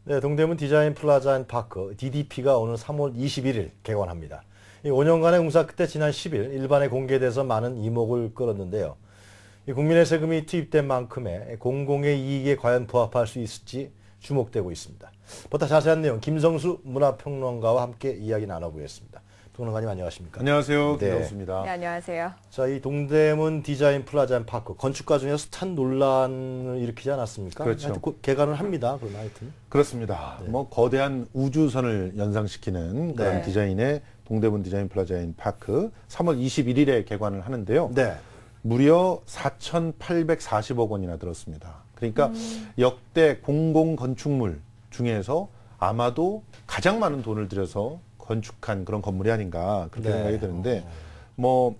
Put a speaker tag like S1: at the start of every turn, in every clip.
S1: 네, 동대문 디자인 플라자 앤 파크 DDP가 오늘 3월 21일 개관합니다. 이 5년간의 공사 끝에 지난 10일 일반에 공개돼서 많은 이목을 끌었는데요. 이 국민의 세금이 투입된 만큼의 공공의 이익에 과연 부합할 수 있을지 주목되고 있습니다. 보다 자세한 내용 김성수 문화평론가와 함께 이야기 나눠보겠습니다. 평론가님 안녕하십니까?
S2: 안녕하세요.
S1: 네.
S2: 김성수입니다.
S3: 네, 안녕하세요.
S1: 자, 이 동대문 디자인 플라자 앤 파크 건축가 중에서 참 논란을 일으키지 않았습니까?
S2: 그렇죠.
S1: 하여튼 곧 개관을 합니다. 그러나 하여튼.
S2: 그렇습니다. 뭐 거대한 우주선을 연상시키는 그런
S1: 네.
S2: 디자인의 동대문 디자인 플라자 인 파크 3월 21일에 개관을 하는데요.
S1: 네.
S2: 무려 4,840억 원이나 들었습니다. 그러니까 역대 공공 건축물 중에서 아마도 가장 많은 돈을 들여서 건축한 그런 건물이 아닌가 그렇게
S1: 네.
S2: 생각이 드는데 뭐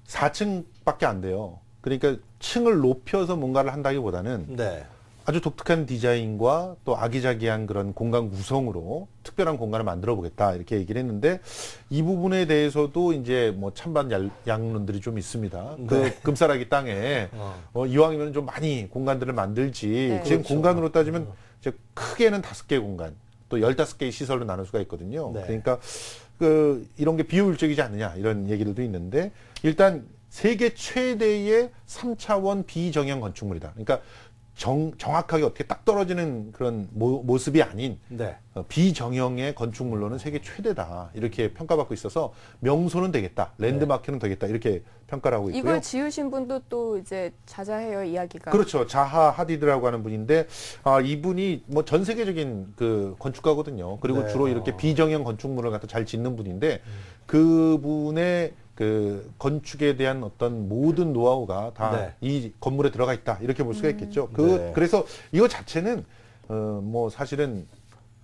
S2: 4층밖에 안 돼요. 그러니까 층을 높여서 뭔가를 한다기보다는
S1: 네.
S2: 아주 독특한 디자인과 또 아기자기한 그런 공간 구성으로 특별한 공간을 만들어 보겠다 이렇게 얘기를 했는데 이 부분에 대해서도 이제 뭐 찬반 양론들이 좀 있습니다.
S1: 네.
S2: 그 금싸라기 땅에 이왕이면 좀 많이 공간들을 만들지
S3: 네.
S2: 지금
S1: 그렇죠.
S2: 공간으로 따지면 이제 크게는 5개 공간 또 15개의 시설로 나눌 수가 있거든요.
S1: 네.
S2: 그러니까 이런 게 비효율적이지 않느냐 이런 얘기들도 있는데 일단 세계 최대의 3차원 비정형 건축물이다. 그러니까 정확하게 어떻게 딱 떨어지는 그런 모습이 아닌
S1: 네.
S2: 비정형의 건축물로는 세계 최대다 이렇게 평가받고 있어서 명소는 되겠다, 랜드마크는 되겠다 이렇게 평가를 하고 있고요.
S3: 이걸 지으신 분도 또 이제 자자해요, 이야기가.
S2: 그렇죠. 자하 하디드라고 하는 분인데 이분이 뭐 전 세계적인 그 건축가거든요. 그리고
S1: 네.
S2: 주로 이렇게 비정형 건축물을 갖다 잘 짓는 분인데 그분의 그 건축에 대한 어떤 모든 노하우가 다 이
S1: 네.
S2: 건물에 들어가 있다 이렇게 볼 수가 있겠죠.
S1: 네.
S2: 그래서 이거 자체는 뭐 사실은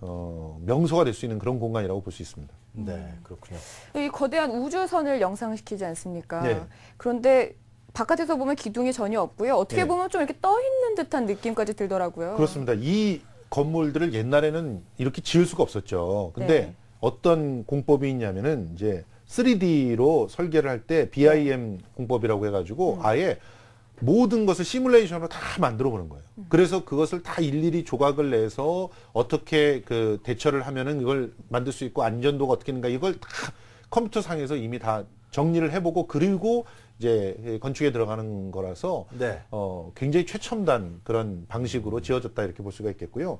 S2: 명소가 될 수 있는 그런 공간이라고 볼 수 있습니다.
S1: 네, 그렇군요.
S3: 이 거대한 우주선을 영상시키지 않습니까?
S2: 네.
S3: 그런데 바깥에서 보면 기둥이 전혀 없고요. 어떻게
S2: 네.
S3: 보면 좀 이렇게 떠 있는 듯한 느낌까지 들더라고요.
S2: 그렇습니다. 이 건물들을 옛날에는 이렇게 지을 수가 없었죠. 근데
S3: 네.
S2: 어떤 공법이 있냐면은 이제 3D로 설계를 할 때 BIM 공법이라고 해가지고 아예 모든 것을 시뮬레이션으로 다 만들어 보는 거예요. 그래서 그것을 다 일일이 조각을 내서 어떻게 그 대처를 하면은 이걸 만들 수 있고 안전도가 어떻게 되는가 이걸 다 컴퓨터 상에서 이미 다 정리를 해보고 그리고 이제 건축에 들어가는 거라서
S1: 네.
S2: 굉장히 최첨단 그런 방식으로 지어졌다 이렇게 볼 수가 있겠고요.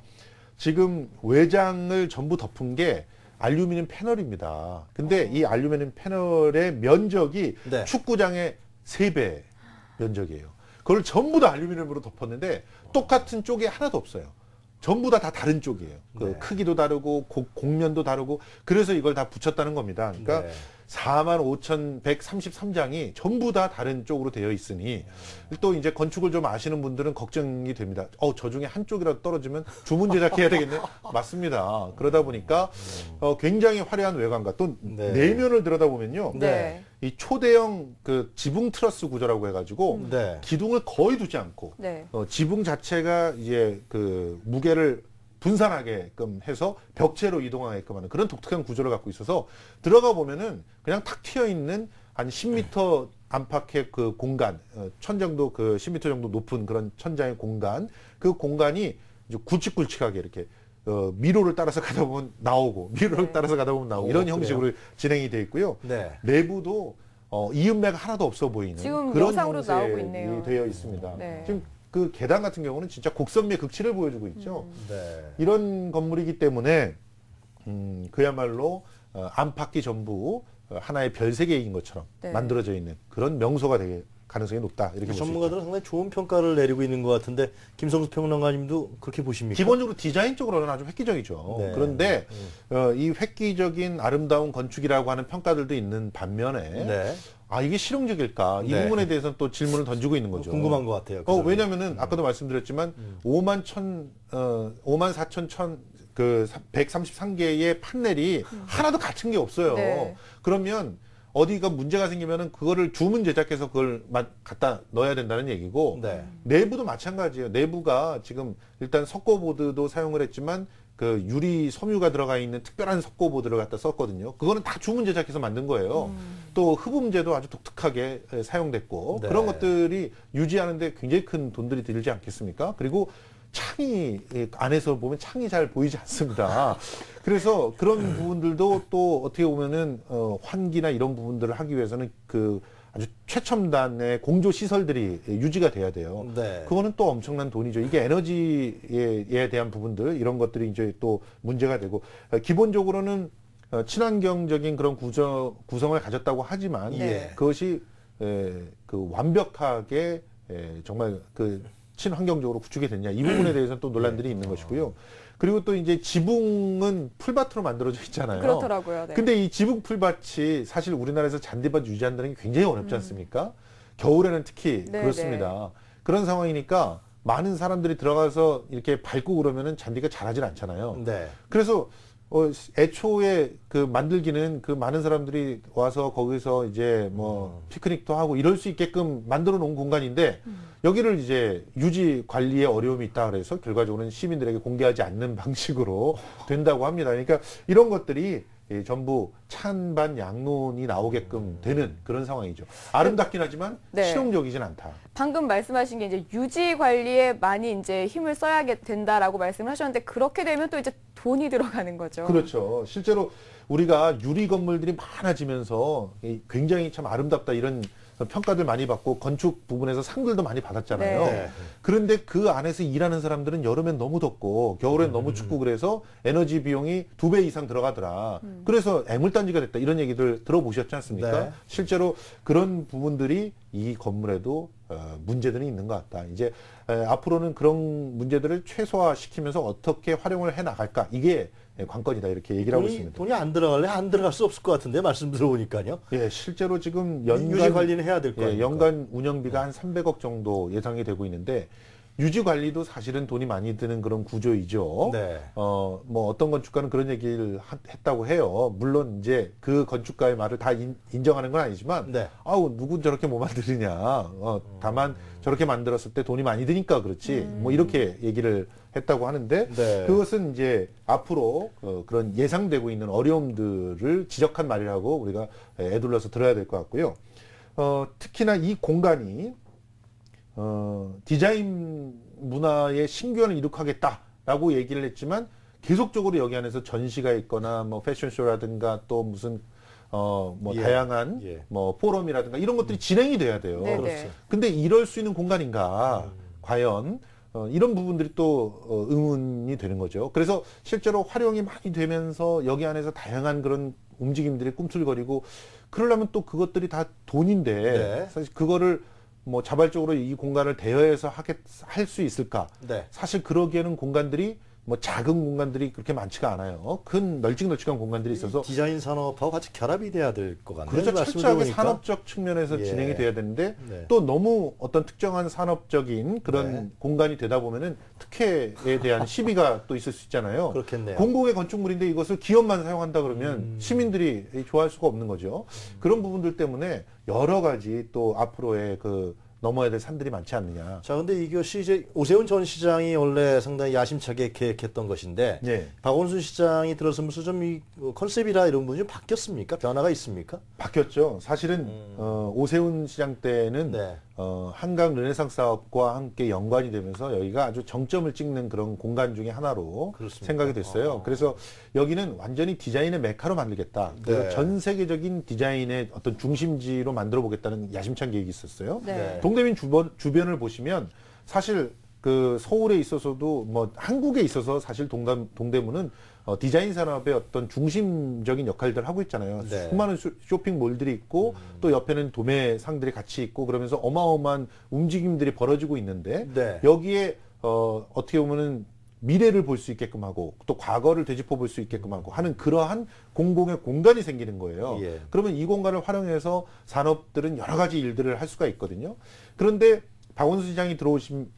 S2: 지금 외장을 전부 덮은 게 알루미늄 패널입니다. 근데 이 알루미늄 패널의 면적이
S1: 네.
S2: 축구장의 3배 면적이에요. 그걸 전부 다 알루미늄으로 덮었는데 똑같은 쪽이 하나도 없어요. 전부 다 다른 쪽이에요. 그
S1: 네.
S2: 크기도 다르고 곡면도 다르고 그래서 이걸 다 붙였다는 겁니다. 그러니까
S1: 네.
S2: 45,133장이 전부 다 다른 쪽으로 되어 있으니 또 이제 건축을 좀 아시는 분들은 걱정이 됩니다. 저 중에 한쪽이라도 떨어지면 주문 제작해야 되겠네. 맞습니다. 그러다 보니까 굉장히 화려한 외관과 또
S1: 네.
S2: 내면을 들여다보면요.
S3: 네.
S2: 이 초대형 그 지붕 트러스 구조라고 해가지고
S1: 네.
S2: 기둥을 거의 두지 않고
S3: 네.
S2: 지붕 자체가 이제 그 무게를 분산하게끔 해서 벽체로 이동하게끔 하는 그런 독특한 구조를 갖고 있어서 들어가 보면은 그냥 탁 튀어 있는 한 10m 안팎의 그 공간, 천 정도 그 10m 정도 높은 그런 천장의 공간, 그 공간이 이제 굵직굵직하게 이렇게 미로를 따라서 가다 보면 나오고 미로를
S3: 네.
S2: 따라서 가다 보면 나오고 이런 형식으로 진행이 돼 있고요.
S1: 네.
S2: 내부도 이음매가 하나도 없어 보이는
S3: 지금
S2: 그런
S3: 영상으로
S2: 형태로
S3: 나오고 있네요.
S2: 되어 있습니다.
S3: 네.
S2: 지금 그 계단 같은 경우는 진짜 곡선미의 극치를 보여주고 있죠.
S1: 네.
S2: 이런 건물이기 때문에 그야말로 안팎이 전부 하나의 별세계인 것처럼
S3: 네.
S2: 만들어져 있는 그런 명소가 될 가능성이 높다 이렇게 볼 수 있죠.
S1: 전문가들은 상당히 좋은 평가를 내리고 있는 것 같은데 김성수 평론가님도 그렇게 보십니까?
S2: 기본적으로 디자인적으로는 아주 획기적이죠.
S1: 네.
S2: 그런데 이 획기적인 아름다운 건축이라고 하는 평가들도 있는 반면에
S1: 네.
S2: 이게 실용적일까? 이
S1: 네.
S2: 부분에 대해서는 또 질문을 던지고 있는 거죠.
S1: 궁금한 것 같아요. 그 점이.
S2: 왜냐면은 아까도 말씀드렸지만 54,133개의 판넬이 하나도 갖춘 게 없어요.
S3: 네.
S2: 그러면 어디가 문제가 생기면은 그거를 주문 제작해서 그걸 갖다 넣어야 된다는 얘기고
S1: 네.
S2: 내부도 마찬가지예요. 내부가 지금 일단 석고보드도 사용을 했지만 그 유리 섬유가 들어가 있는 특별한 석고보드를 갖다 썼거든요. 그거는 다 주문 제작해서 만든 거예요. 또 흡음재도 아주 독특하게 사용됐고
S1: 네.
S2: 그런 것들이 유지하는데 굉장히 큰 돈들이 들지 않겠습니까? 그리고 창이 안에서 보면 창이 잘 보이지 않습니다. 그래서 그런 부분들도 또 어떻게 보면은 환기나 이런 부분들을 하기 위해서는 그 아주 최첨단의 공조 시설들이 유지가 돼야 돼요.
S1: 네.
S2: 그거는 또 엄청난 돈이죠. 이게 에너지에 대한 부분들 이런 것들이 이제 또 문제가 되고 기본적으로는 친환경적인 그런 구성을 가졌다고 하지만
S3: 네.
S2: 그것이 그 완벽하게 정말 그 친환경적으로 구축이 됐냐 이 부분에 대해서는 또 논란들이 있는 것이고요. 그리고 또 이제 지붕은 풀밭으로 만들어져 있잖아요.
S3: 그렇더라고요. 네.
S2: 근데 이 지붕 풀밭이 사실 우리나라에서 잔디밭 유지한다는 게 굉장히 어렵지 않습니까? 겨울에는 특히
S3: 네,
S2: 그렇습니다. 그런 상황이니까 많은 사람들이 들어가서 이렇게 밟고 그러면은 잔디가 자라질 않잖아요.
S1: 네.
S2: 그래서 애초에 그 만들기는 그 많은 사람들이 와서 거기서 이제 뭐 피크닉도 하고 이럴 수 있게끔 만들어 놓은 공간인데 여기를 이제 유지 관리에 어려움이 있다 그래서 결과적으로는 시민들에게 공개하지 않는 방식으로 된다고 합니다. 그러니까 이런 것들이 전부 찬반 양론이 나오게끔 되는 그런 상황이죠. 아름답긴 하지만
S3: 네.
S2: 실용적이진 않다.
S3: 방금 말씀하신 게 이제 유지 관리에 많이 이제 힘을 써야 된다라고 말씀을 하셨는데 그렇게 되면 또 이제 돈이 들어가는 거죠.
S2: 그렇죠. 실제로 우리가 유리 건물들이 많아지면서 굉장히 참 아름답다 이런 평가들 많이 받고 건축 부분에서 상들도 많이 받았잖아요.
S1: 네.
S2: 그런데 그 안에서 일하는 사람들은 여름엔 너무 덥고 겨울엔 너무 춥고 그래서 에너지 비용이 2배 이상 들어가더라. 그래서 애물단지가 됐다. 이런 얘기들 들어보셨지 않습니까?
S1: 네.
S2: 실제로 그런 부분들이 이 건물에도 문제들이 있는 것 같다. 이제 앞으로는 그런 문제들을 최소화시키면서 어떻게 활용을 해 나갈까? 이게 관건이다. 이렇게 얘기를 하고 있습니다.
S1: 돈이 안 들어갈래? 안 들어갈 수 없을 것 같은데 말씀 들어보니까요.
S2: 예, 실제로 지금
S1: 유지 관리는 해야 될 거
S2: 예,
S1: 아닙니까?
S2: 연간 운영비가 한 300억 정도 예상이 되고 있는데 유지 관리도 사실은 돈이 많이 드는 그런 구조이죠.
S1: 네.
S2: 뭐 어떤 건축가는 그런 얘기를 했다고 해요. 물론 이제 그 건축가의 말을 다 인정하는 건 아니지만,
S1: 네.
S2: 아우 누구 저렇게 뭐 만드느냐. 다만 저렇게 만들었을 때 돈이 많이 드니까 그렇지. 뭐 이렇게 얘기를 했다고 하는데
S1: 네.
S2: 그것은 이제 앞으로 그런 예상되고 있는 어려움들을 지적한 말이라고 우리가 애둘러서 들어야 될 것 같고요. 특히나 이 공간이 디자인 문화의 신규현을 이룩하겠다라고 얘기를 했지만 계속적으로 여기 안에서 전시가 있거나 뭐 패션쇼라든가 또 무슨 뭐
S1: 예.
S2: 다양한
S1: 예.
S2: 뭐 포럼이라든가 이런 것들이 진행이 돼야 돼요.
S3: 네네.
S1: 그렇죠.
S2: 근데 이럴 수 있는 공간인가? 과연 이런 부분들이 또 의문이 되는 거죠. 그래서 실제로 활용이 많이 되면서 여기 안에서 다양한 그런 움직임들이 꿈틀거리고 그러려면 또 그것들이 다 돈인데
S1: 네.
S2: 사실 그거를 뭐 자발적으로 이 공간을 대여해서 할 수 있을까?
S1: 네.
S2: 사실 그러기에는 공간들이 뭐 작은 공간들이 그렇게 많지가 않아요. 큰 널찍널찍한 공간들이 있어서
S1: 디자인 산업하고 같이 결합이 돼야 될 것 같네요.
S2: 그렇죠.
S1: 말씀을
S2: 철저하게
S1: 들어보니까.
S2: 산업적 측면에서
S1: 예.
S2: 진행이 돼야 되는데
S1: 네.
S2: 또 너무 어떤 특정한 산업적인 그런
S1: 네.
S2: 공간이 되다 보면은 특혜에 대한 시비가 또 있을 수 있잖아요.
S1: 그렇겠네요.
S2: 공공의 건축물인데 이것을 기업만 사용한다 그러면 시민들이 좋아할 수가 없는 거죠. 그런 부분들 때문에 여러 가지 또 앞으로의 그 넘어야 될 산들이 많지 않느냐.
S1: 자, 근데 이것이 이제 오세훈 전 시장이 원래 상당히 야심차게 계획했던 것인데
S2: 예.
S1: 박원순 시장이 들어서면서 좀 이 컨셉이라 이런 부분이 좀 바뀌었습니까? 변화가 있습니까?
S2: 바뀌었죠. 사실은 오세훈 시장 때는
S1: 네.
S2: 한강 르네상스 사업과 함께 연관이 되면서 여기가 아주 정점을 찍는 그런 공간 중에 하나로
S1: 그렇습니까?
S2: 생각이 됐어요. 그래서 여기는 완전히 디자인의 메카로 만들겠다. 그래서
S1: 네.
S2: 전 세계적인 디자인의 어떤 중심지로 만들어 보겠다는 야심찬 계획이 있었어요.
S3: 네.
S2: 동대문 주변을 보시면 사실 그 서울에 있어서도 뭐 한국에 있어서 사실 동대문은 디자인 산업의 어떤 중심적인 역할들을 하고 있잖아요.
S1: 네.
S2: 수많은 쇼핑몰들이 있고 또 옆에는 도매상들이 같이 있고 그러면서 어마어마한 움직임들이 벌어지고 있는데
S1: 네.
S2: 여기에 어떻게 보면은 미래를 볼 수 있게끔 하고 또 과거를 되짚어 볼 수 있게끔 하고 하는 그러한 공공의 공간이 생기는 거예요.
S1: 예.
S2: 그러면 이 공간을 활용해서 산업들은 여러 가지 일들을 할 수가 있거든요. 그런데 박원순 시장이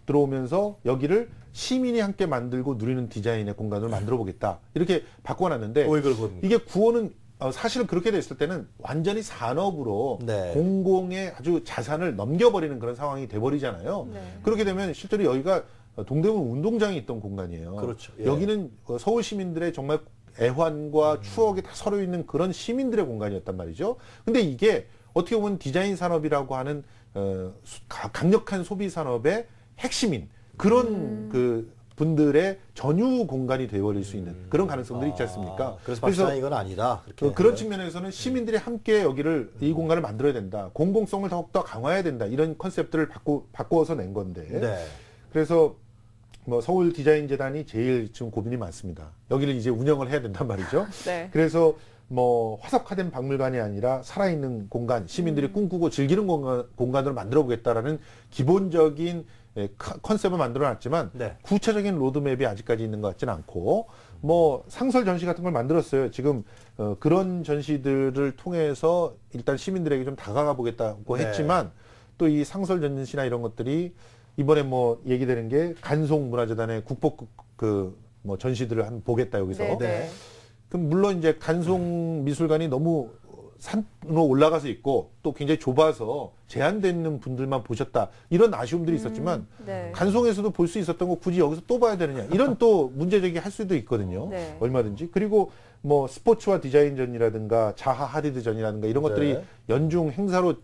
S2: 들어오면서 여기를 시민이 함께 만들고 누리는 디자인의 공간을 만들어 보겠다. 이렇게 바꿔놨는데
S1: 왜 그런 겁니까?
S2: 이게 구호는 사실 그렇게 됐을 때는 완전히 산업으로
S1: 네.
S2: 공공의 아주 자산을 넘겨버리는 그런 상황이 돼버리잖아요.
S3: 네.
S2: 그렇게 되면 실제로 여기가 동대문 운동장이 있던 공간이에요.
S1: 그렇죠. 예.
S2: 여기는 서울 시민들의 정말 애환과 추억이 다 서려 있는 그런 시민들의 공간이었단 말이죠. 근데 이게 어떻게 보면 디자인 산업이라고 하는 강력한 소비 산업의 핵심인 그런 그 분들의 전유 공간이 되어버릴 수 있는 그런 가능성들이 있지 않습니까?
S1: 그래서 박사님 이건 아니다. 그렇게
S2: 그런 측면에서는 시민들이 함께 여기를 이 공간을 만들어야 된다. 공공성을 더욱더 강화해야 된다. 이런 컨셉들을 바꾸어서 낸 건데.
S1: 네.
S2: 그래서 뭐 서울 디자인 재단이 제일 지금 고민이 많습니다. 여기를 이제 운영을 해야 된단 말이죠.
S3: 네.
S2: 그래서 뭐 화석화된 박물관이 아니라 살아있는 공간, 시민들이 꿈꾸고 즐기는 공간으로 만들어 보겠다라는 기본적인 컨셉을 만들어 놨지만
S1: 네.
S2: 구체적인 로드맵이 아직까지 있는 것 같지는 않고 뭐 상설 전시 같은 걸 만들었어요. 지금 그런 전시들을 통해서 일단 시민들에게 좀 다가가 보겠다고
S1: 네.
S2: 했지만 또 이 상설 전시나 이런 것들이 이번에 뭐 얘기되는 게 간송문화재단의 국복 뭐 전시들을 한번 보겠다 여기서.
S3: 네, 네.
S1: 네.
S2: 그럼 물론 이제 간송미술관이 너무 산으로 올라가서 있고 또 굉장히 좁아서 제한되는 분들만 보셨다 이런 아쉬움들이 있었지만
S3: 네.
S2: 간송에서도 볼 수 있었던 거 굳이 여기서 또 봐야 되느냐 이런 또 문제제기 할 수도 있거든요.
S3: 네.
S2: 얼마든지. 그리고 뭐 스포츠와 디자인전이라든가 자하 하디드전이라든가 이런 것들이
S1: 네.
S2: 연중 행사로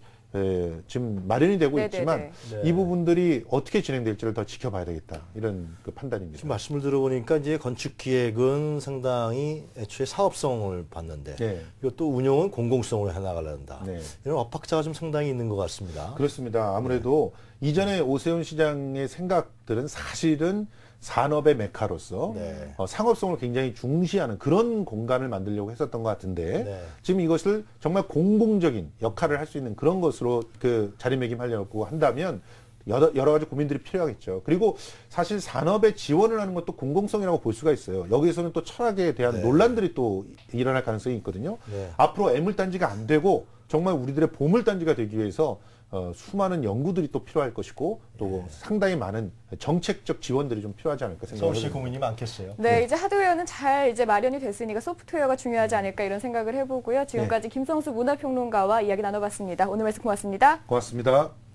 S2: 지금 마련이 되고
S3: 네,
S2: 있지만
S3: 네,
S1: 네.
S2: 이 부분들이 어떻게 진행될지를 더 지켜봐야 되겠다 이런 그 판단입니다.
S1: 지금 말씀을 들어보니까 이제 건축 기획은 상당히 애초에 사업성을 봤는데
S2: 네.
S1: 이것도 운영은 공공성으로 해나가려 한다.
S2: 네.
S1: 이런 엇박자가 좀 상당히 있는 것 같습니다.
S2: 그렇습니다. 아무래도 이전에 오세훈 시장의 생각들은 사실은 산업의 메카로서
S1: 네.
S2: 상업성을 굉장히 중시하는 그런 공간을 만들려고 했었던 것 같은데
S1: 네.
S2: 지금 이것을 정말 공공적인 역할을 할 수 있는 그런 것으로 그 자리매김하려고 한다면 여러 가지 고민들이 필요하겠죠. 그리고 사실 산업에 지원을 하는 것도 공공성이라고 볼 수가 있어요. 여기서는 또 철학에 대한
S1: 네.
S2: 논란들이 또 일어날 가능성이 있거든요.
S1: 네.
S2: 앞으로 애물단지가 안 되고 정말 우리들의 보물단지가 되기 위해서 수많은 연구들이 또 필요할 것이고 또 상당히 많은 정책적 지원들이 좀 필요하지 않을까 생각합니다.
S1: 서울시 고민이 많겠어요.
S3: 네, 이제 하드웨어는 잘 이제 마련이 됐으니까 소프트웨어가 중요하지 않을까 이런 생각을 해보고요. 지금까지 김성수 문화평론가와 이야기 나눠봤습니다. 오늘 말씀 고맙습니다.
S2: 고맙습니다.